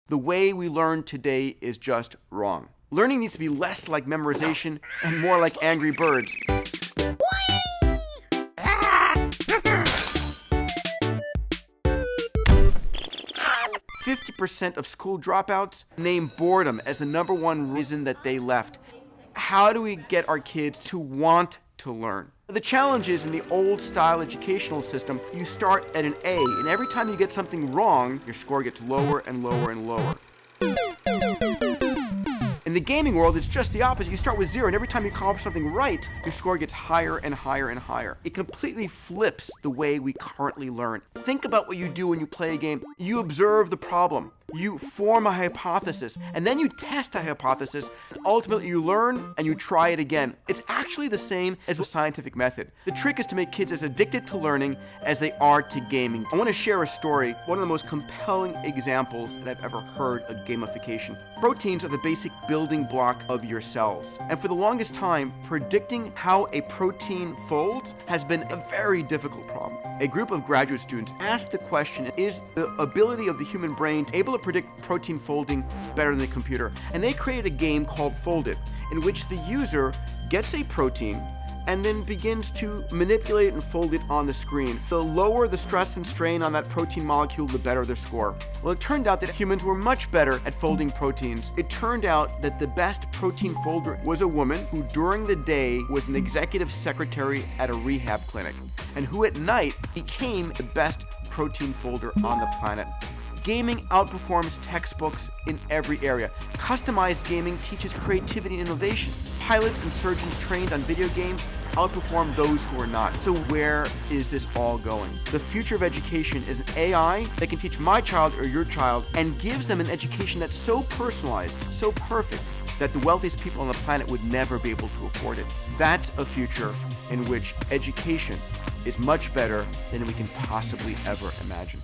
The way we learn today is just wrong. Learning needs to be less like memorization and more like Angry Birds. 50% of school dropouts name boredom as the #1 reason that they left. How do we get our kids to want to learn? The challenge is in the old-style educational system, you start at an A, and every time you get something wrong, your score gets lower and lower and lower. In the gaming world, it's just the opposite. You start with 0, and every time you accomplish something right, your score gets higher and higher and higher. It completely flips the way we currently learn. Think about what you do when you play a game. You observe the problem. You form a hypothesis, and then you test the hypothesis, and ultimately you learn and you try it again. It's actually the same as the scientific method. The trick is to make kids as addicted to learning as they are to gaming. I want to share a story, one of the most compelling examples that I've ever heard of gamification. Proteins are the basic building block of your cells, and for the longest time, predicting how a protein folds has been a very difficult problem. A group of graduate students asked the question, is the ability of the human brain able to predict protein folding better than the computer? And they created a game called Fold It, in which the user gets a protein and then begins to manipulate it and fold it on the screen. The lower the stress and strain on that protein molecule, the better their score. Well, it turned out that humans were much better at folding proteins. It turned out that the best protein folder was a woman who during the day was an executive secretary at a rehab clinic, and who at night became the best protein folder on the planet. Gaming outperforms textbooks in every area. Customized gaming teaches creativity and innovation. Pilots and surgeons trained on video games outperform those who are not. So where is this all going? The future of education is an AI that can teach my child or your child and gives them an education that's so personalized, so perfect, that the wealthiest people on the planet would never be able to afford it. That's a future in which education is much better than we can possibly ever imagine.